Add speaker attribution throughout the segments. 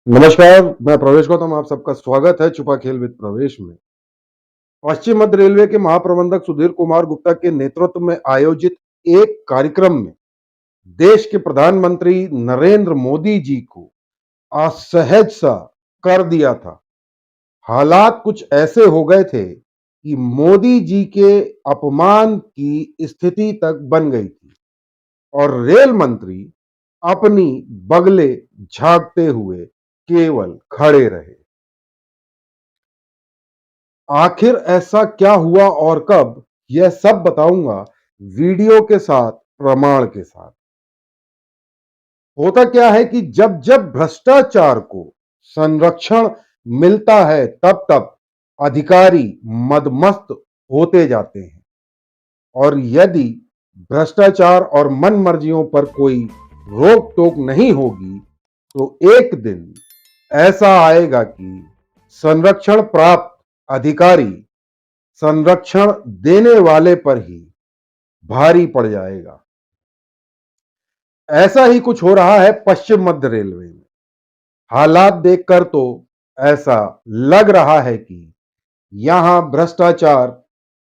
Speaker 1: नमस्कार, मैं प्रवेश गौतम, आप सबका स्वागत है छुपा खेल विद प्रवेश में। पश्चिम मध्य रेलवे के महाप्रबंधक सुधीर कुमार गुप्ता के नेतृत्व में आयोजित एक कार्यक्रम में देश के प्रधानमंत्री नरेंद्र मोदी जी को असहज सा कर दिया था। हालात कुछ ऐसे हो गए थे कि मोदी जी के अपमान की स्थिति तक बन गई थी और रेल मंत्री अपनी बगले झांकते हुए केवल खड़े रहे। आखिर ऐसा क्या हुआ और कब, यह सब बताऊंगा वीडियो के साथ, प्रमाण के साथ। होता क्या है कि जब जब भ्रष्टाचार को संरक्षण मिलता है तब तब अधिकारी मदमस्त होते जाते हैं और यदि भ्रष्टाचार और मनमर्जियों पर कोई रोक टोक नहीं होगी तो एक दिन ऐसा आएगा कि संरक्षण प्राप्त अधिकारी संरक्षण देने वाले पर ही भारी पड़ जाएगा। ऐसा ही कुछ हो रहा है पश्चिम मध्य रेलवे में। हालात देखकर तो ऐसा लग रहा है कि यहां भ्रष्टाचार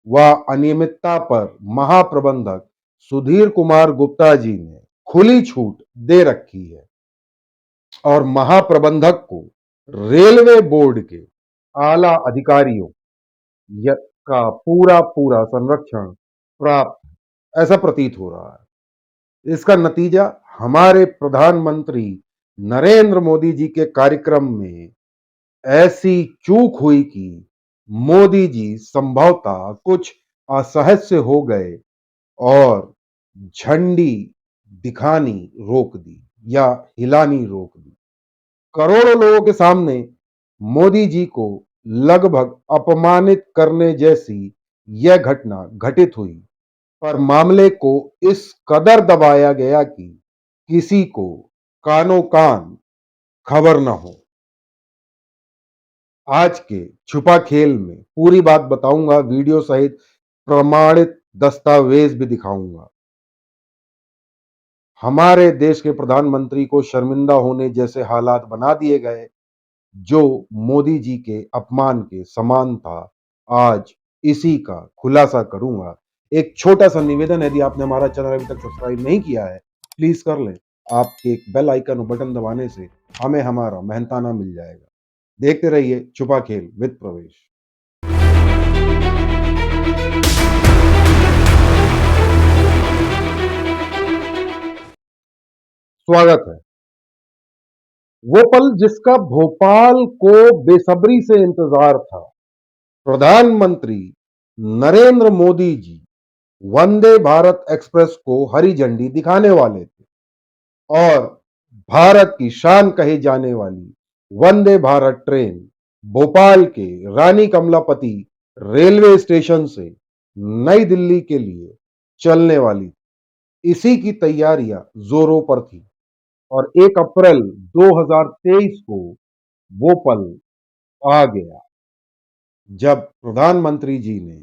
Speaker 1: व अनियमितता पर महाप्रबंधक सुधीर कुमार गुप्ता जी ने खुली छूट दे रखी है और महाप्रबंधक को रेलवे बोर्ड के आला अधिकारियों का पूरा पूरा संरक्षण प्राप्त ऐसा प्रतीत हो रहा है। इसका नतीजा हमारे प्रधानमंत्री नरेंद्र मोदी जी के कार्यक्रम में ऐसी चूक हुई कि मोदी जी संभवतः कुछ असहज से हो गए और झंडी दिखानी रोक दी या हिलानी रोक दी। करोड़ों लोगों के सामने मोदी जी को लगभग अपमानित करने जैसी यह घटना घटित हुई, पर मामले को इस कदर दबाया गया कि किसी को कानो कान खबर न हो। आज के छुपा खेल में पूरी बात बताऊंगा, वीडियो सहित प्रमाणित दस्तावेज भी दिखाऊंगा। हमारे देश के प्रधानमंत्री को शर्मिंदा होने जैसे हालात बना दिए गए जो मोदी जी के अपमान के समान था। आज इसी का खुलासा करूंगा। एक छोटा सा निवेदन, यदि आपने हमारा चैनल अभी तक सब्सक्राइब नहीं किया है प्लीज कर लें। आपके एक बेल आइकन और बटन दबाने से हमें हमारा मेहनताना मिल जाएगा। देखते रहिए छुपा खेल विद प्रवेश। स्वागत है। वो पल जिसका भोपाल को बेसब्री से इंतजार था। प्रधानमंत्री नरेंद्र मोदी जी वंदे भारत एक्सप्रेस को हरी झंडी दिखाने वाले थे और भारत की शान कही जाने वाली वंदे भारत ट्रेन भोपाल के रानी कमलापति रेलवे स्टेशन से नई दिल्ली के लिए चलने वाली थी। इसी की तैयारियां जोरों पर थी और 1 अप्रैल 2023 को वो पल आ गया जब प्रधानमंत्री जी ने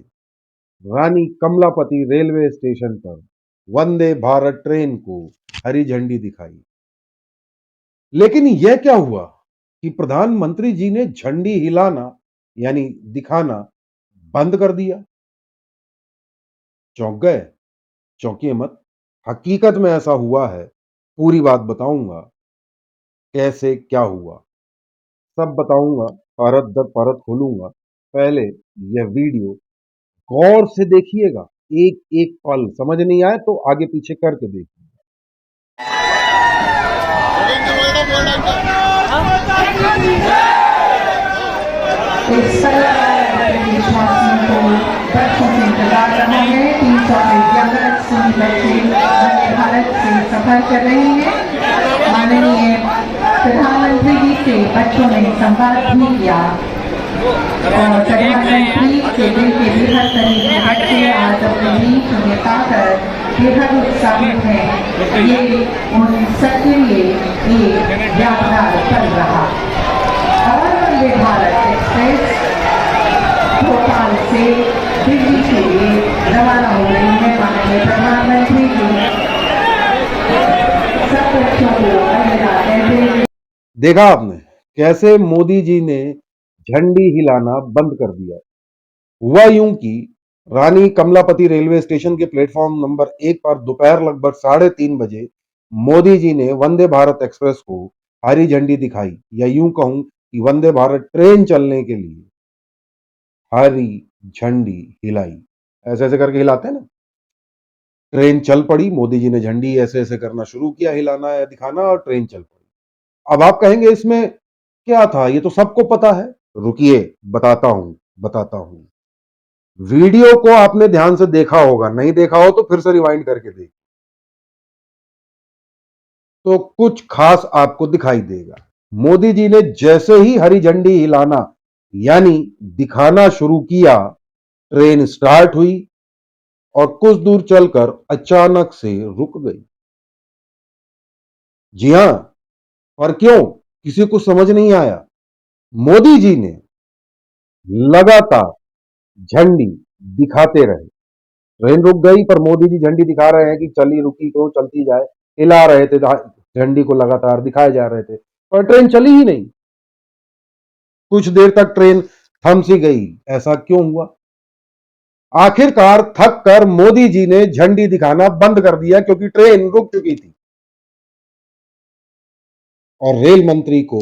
Speaker 1: रानी कमलापति रेलवे स्टेशन पर वंदे भारत ट्रेन को हरी झंडी दिखाई। लेकिन यह क्या हुआ कि प्रधानमंत्री जी ने झंडी हिलाना यानी दिखाना बंद कर दिया। चौंक गए? चौंकिए मत, हकीकत में ऐसा हुआ है। पूरी बात बताऊंगा कैसे क्या हुआ, सब बताऊंगा, परत दर परत खोलूंगा। पहले यह वीडियो गौर से देखिएगा, एक एक पल समझ नहीं आए तो आगे पीछे करके देखिए।
Speaker 2: इस देशवासियों को बच्चों से इंतजार रहा है। 311 बच्चे वंदे भारत से सफर कर रहे हैं। माननीय प्रधानमंत्री जी से बच्चों ने संवाद भी किया और प्रधानमंत्री के दिल के बेहद करीब बच्चे आज अपने बीच में पाकर बेहद उत्साहित हैं। ये उन सबके लिए एक यादगार पल रहा। और वंदे भारत एक्सप्रेस भोपाल से दिल्ली के लिए रवाना हो रही है। माननीय प्रधानमंत्री जी सब बच्चों को अलविदा कहते हैं।
Speaker 1: देखा आपने कैसे मोदी जी ने झंडी हिलाना बंद कर दिया। हुआ यूं कि रानी कमलापति रेलवे स्टेशन के प्लेटफॉर्म नंबर 1 पर दोपहर लगभग 3:30 बजे मोदी जी ने वंदे भारत एक्सप्रेस को हरी झंडी दिखाई, या यूं कहूं कि वंदे भारत ट्रेन चलने के लिए हरी झंडी हिलाई। ऐसे ऐसे करके हिलाते हैं ना। ट्रेन चल पड़ी, मोदी जी ने झंडी ऐसे ऐसे करना शुरू किया, हिलाना या दिखाना, और ट्रेन चल पड़ी। अब आप कहेंगे इसमें क्या था, ये तो सबको पता है। रुकिए, बताता हूं। वीडियो को आपने ध्यान से देखा होगा, नहीं देखा हो तो फिर से रिवाइंड करके देख, तो कुछ खास आपको दिखाई देगा। मोदी जी ने जैसे ही हरी झंडी हिलाना यानी दिखाना शुरू किया, ट्रेन स्टार्ट हुई और कुछ दूर चलकर अचानक से रुक गई। जी हां, और क्यों, किसी को समझ नहीं आया। मोदी जी ने लगातार झंडी दिखाते रहे। ट्रेन रुक गई पर मोदी जी झंडी दिखा रहे हैं कि चली रुकी तो चलती जाए, हिला रहे थे, झंडी को लगातार दिखाए जा रहे थे, पर ट्रेन चली ही नहीं। कुछ देर तक ट्रेन थम सी गई। ऐसा क्यों हुआ? आखिरकार थक कर मोदी जी ने झंडी दिखाना बंद कर दिया, क्योंकि ट्रेन रुक चुकी थी। और रेल मंत्री को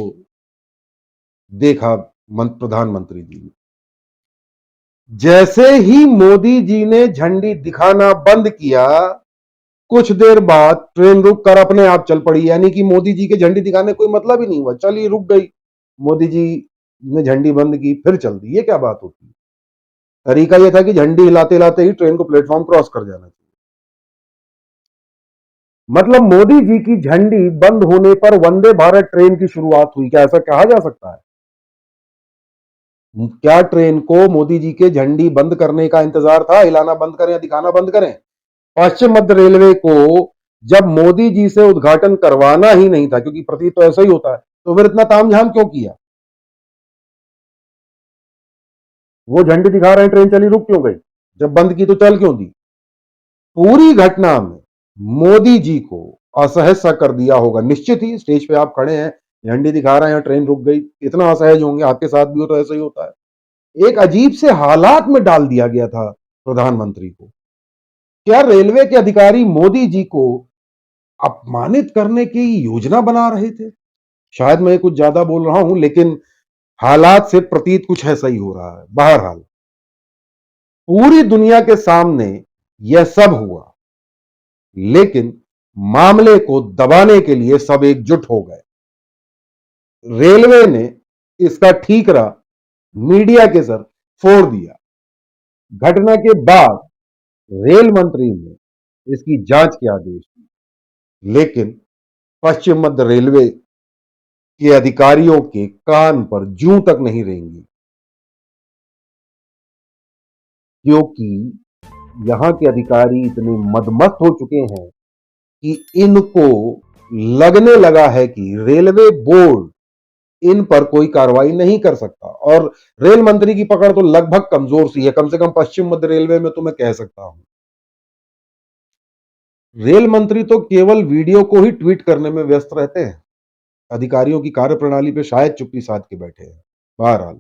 Speaker 1: देखा प्रधानमंत्री जी ने। जैसे ही मोदी जी ने झंडी दिखाना बंद किया, कुछ देर बाद ट्रेन रुक कर अपने आप चल पड़ी, यानी कि मोदी जी के झंडी दिखाने कोई मतलब ही नहीं हुआ, चली रुक गई। मोदी जी ने झंडी बंद की, फिर चल दी। ये क्या बात होती है? तरीका यह था कि झंडी हिलाते हिलाते ही ट्रेन को प्लेटफॉर्म क्रॉस कर जाना चाहिए। मतलब मोदी जी की झंडी बंद होने पर वंदे भारत ट्रेन की शुरुआत हुई, क्या ऐसा कहा जा सकता है? क्या ट्रेन को मोदी जी के झंडी बंद करने का इंतजार था, हिलाना बंद करें या दिखाना बंद करें? पश्चिम मध्य रेलवे को जब मोदी जी से उद्घाटन करवाना ही नहीं था, क्योंकि प्रतीत तो ऐसा ही होता है, तो फिर इतना तामझाम क्यों किया? वो झंडी दिखा रहे हैं, ट्रेन चली, रुक क्यों गई? जब बंद की तो चल क्यों दी? पूरी घटना में मोदी जी को असहज सा कर दिया होगा। निश्चित ही, स्टेज पे आप खड़े हैं, झंडी दिखा रहे हैं, ट्रेन रुक गई, इतना असहज होंगे। आपके साथ भी हो तो ऐसा ही होता है। एक अजीब से हालात में डाल दिया गया था प्रधानमंत्री को। क्या रेलवे के अधिकारी मोदी जी को अपमानित करने की योजना बना रहे थे? शायद मैं कुछ ज्यादा बोल रहा हूं, लेकिन हालात से प्रतीत कुछ ऐसा ही हो रहा है। बहरहाल, पूरी दुनिया के सामने यह सब हुआ, लेकिन मामले को दबाने के लिए सब एकजुट हो गए। रेलवे ने इसका ठीकरा मीडिया के सर फोड़ दिया। घटना के बाद रेल मंत्री ने इसकी जांच के आदेश दिए, लेकिन पश्चिम मध्य रेलवे के अधिकारियों के कान पर जूं तक नहीं रेंगी, क्योंकि यहां के अधिकारी इतने मदमस्त हो चुके हैं कि इनको लगने लगा है कि रेलवे बोर्ड इन पर कोई कार्रवाई नहीं कर सकता। और रेल मंत्री की पकड़ तो लगभग कमजोर सी है, कम से कम पश्चिम मध्य रेलवे में तो मैं कह सकता हूं। रेल मंत्री तो केवल वीडियो को ही ट्वीट करने में व्यस्त रहते हैं। अधिकारियों की कार्यप्रणाली पे शायद चुप्पी साध के बैठे हैं। बहरहाल,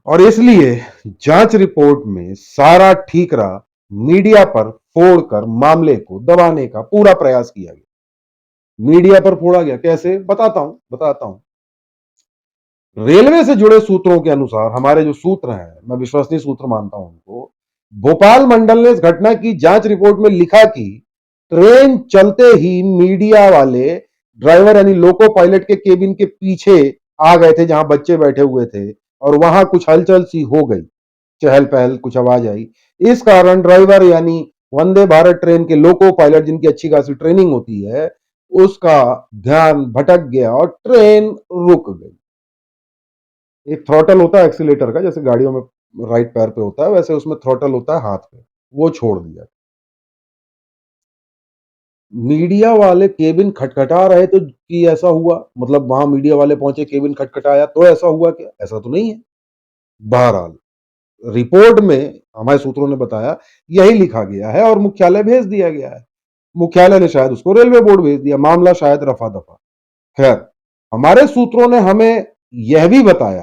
Speaker 1: और इसलिए जांच रिपोर्ट में सारा ठीकरा मीडिया पर फोड़कर मामले को दबाने का पूरा प्रयास किया गया। मीडिया पर फोड़ा गया कैसे, बताता हूं। रेलवे से जुड़े सूत्रों के अनुसार, हमारे जो सूत्र हैं, मैं विश्वसनीय सूत्र मानता हूं उनको, भोपाल मंडल ने इस घटना की जांच रिपोर्ट में लिखा कि ट्रेन चलते ही मीडिया वाले ड्राइवर यानी लोको पायलट के केबिन के पीछे आ गए थे, जहां बच्चे बैठे हुए थे, और वहां कुछ हलचल सी हो गई, चहल पहल, कुछ आवाज आई। इस कारण ड्राइवर यानी वंदे भारत ट्रेन के लोको पायलट, जिनकी अच्छी खासी ट्रेनिंग होती है, उसका ध्यान भटक गया और ट्रेन रुक गई। एक थ्रॉटल होता है एक्सीलेटर का, जैसे गाड़ियों में राइट पैर पे होता है, वैसे उसमें थ्रॉटल होता है हाथ पे, वो छोड़ दिया। मीडिया वाले केबिन खटखटा रहे थे कि ऐसा हुआ, मतलब वहां मीडिया वाले पहुंचे, केबिन खटखटाया तो ऐसा हुआ क्या? ऐसा तो नहीं है। बहरहाल, रिपोर्ट में हमारे सूत्रों ने बताया यही लिखा गया है और मुख्यालय भेज दिया गया है। मुख्यालय ने शायद उसको रेलवे बोर्ड भेज दिया, मामला शायद रफा दफा। खैर, हमारे सूत्रों ने हमें यह भी बताया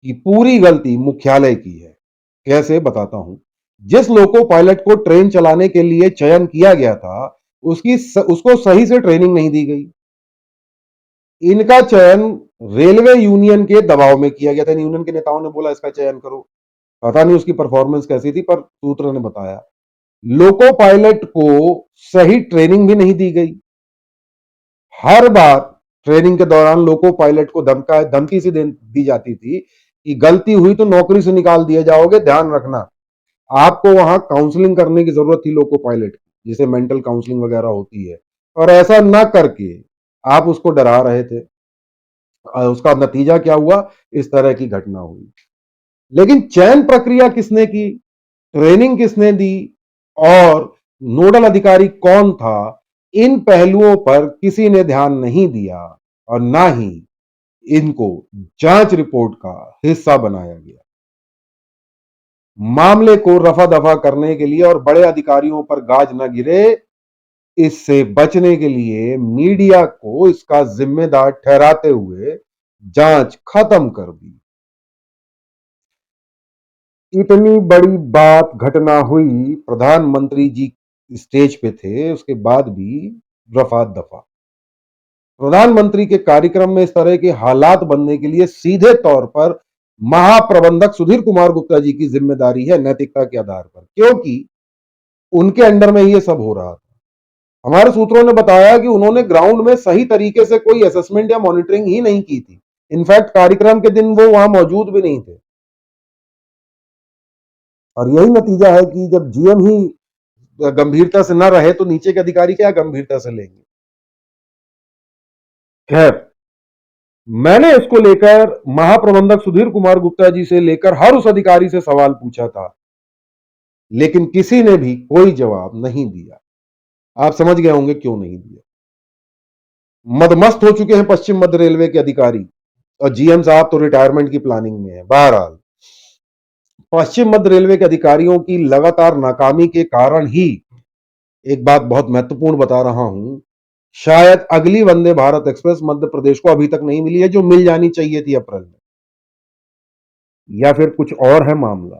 Speaker 1: कि पूरी गलती मुख्यालय की है। कैसे, बताता हूं। जिस लोको पायलट को ट्रेन चलाने के लिए चयन किया गया था, उसको सही से ट्रेनिंग नहीं दी गई। इनका चयन रेलवे यूनियन के दबाव में किया गया था। यूनियन के नेताओं ने बोला इसका चयन करो। पता नहीं उसकी परफॉर्मेंस कैसी थी, पर सूत्र ने बताया लोको पायलट को सही ट्रेनिंग भी नहीं दी गई। हर बार ट्रेनिंग के दौरान लोको पायलट को धमकी सी दी जाती थी कि गलती हुई तो नौकरी से निकाल दिए जाओगे, ध्यान रखना। आपको वहां काउंसलिंग करने की जरूरत थी लोको पायलट की, जिसे मेंटल काउंसलिंग वगैरह होती है, और ऐसा ना करके आप उसको डरा रहे थे। उसका नतीजा क्या हुआ, इस तरह की घटना हुई। लेकिन चयन प्रक्रिया किसने की, ट्रेनिंग किसने दी, और नोडल अधिकारी कौन था, इन पहलुओं पर किसी ने ध्यान नहीं दिया, और ना ही इनको जांच रिपोर्ट का हिस्सा बनाया गया। मामले को रफा दफा करने के लिए और बड़े अधिकारियों पर गाज न गिरे, इससे बचने के लिए मीडिया को इसका जिम्मेदार ठहराते हुए जांच खत्म कर दी। इतनी बड़ी बात घटना हुई, प्रधानमंत्री जी स्टेज पे थे, उसके बाद भी रफा दफा। प्रधानमंत्री के कार्यक्रम में इस तरह के हालात बनने के लिए सीधे तौर पर महाप्रबंधक सुधीर कुमार गुप्ता जी की जिम्मेदारी है, नैतिकता के आधार पर, क्योंकि उनके अंडर में ये सब हो रहा था। हमारे सूत्रों ने बताया कि उन्होंने ग्राउंड में सही तरीके से कोई असेसमेंट या मॉनिटरिंग ही नहीं की थी। इनफैक्ट कार्यक्रम के दिन वो वहां मौजूद भी नहीं थे। और यही नतीजा है कि जब जीएम ही गंभीरता से ना रहे तो नीचे के अधिकारी क्या गंभीरता से लेंगे। खैर, मैंने इसको लेकर महाप्रबंधक सुधीर कुमार गुप्ता जी से लेकर हर उस अधिकारी से सवाल पूछा था, लेकिन किसी ने भी कोई जवाब नहीं दिया। आप समझ गए होंगे क्यों नहीं दिया। मदमस्त हो चुके हैं पश्चिम मध्य रेलवे के अधिकारी, और जीएम साहब तो रिटायरमेंट की प्लानिंग में है। बहरहाल, पश्चिम मध्य रेलवे के अधिकारियों की लगातार नाकामी के कारण ही, एक बात बहुत महत्वपूर्ण बता रहा हूं, शायद अगली वंदे भारत एक्सप्रेस मध्य प्रदेश को अभी तक नहीं मिली है, जो मिल जानी चाहिए थी अप्रैल में। या फिर कुछ और है मामला,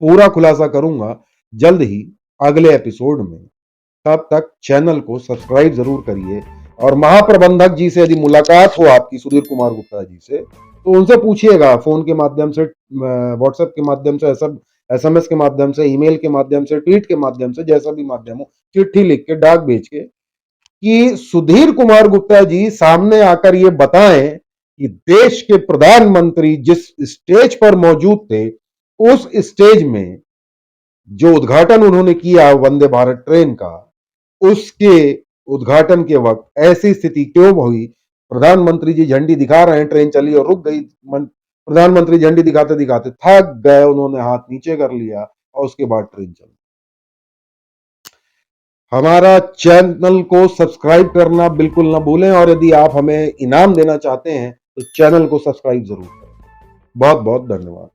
Speaker 1: पूरा खुलासा करूंगा जल्द ही अगले एपिसोड में। तब तक चैनल को सब्सक्राइब जरूर करिए, और महाप्रबंधक जी से यदि मुलाकात हो आपकी, सुधीर कुमार गुप्ता जी से, तो उनसे पूछिएगा, फोन के माध्यम से, व्हाट्सएप के माध्यम से, एसएमएस के माध्यम से, ईमेल के माध्यम से, ट्वीट के माध्यम से, जैसा भी माध्यम हो, चिट्ठी लिख के, डाक भेज के, कि सुधीर कुमार गुप्ता जी सामने आकर ये बताएं कि देश के प्रधानमंत्री जिस स्टेज पर मौजूद थे, उस स्टेज में जो उद्घाटन उन्होंने किया वंदे भारत ट्रेन का, उसके उद्घाटन के वक्त ऐसी स्थिति क्यों हुई। प्रधानमंत्री जी झंडी दिखा रहे हैं, ट्रेन चली और रुक गई। प्रधानमंत्री झंडी दिखाते दिखाते थक गए, उन्होंने हाथ नीचे कर लिया, और उसके बाद ट्रेन चली। हमारा चैनल को सब्सक्राइब करना बिल्कुल ना भूलें, और यदि आप हमें इनाम देना चाहते हैं तो चैनल को सब्सक्राइब जरूर करें। बहुत बहुत धन्यवाद।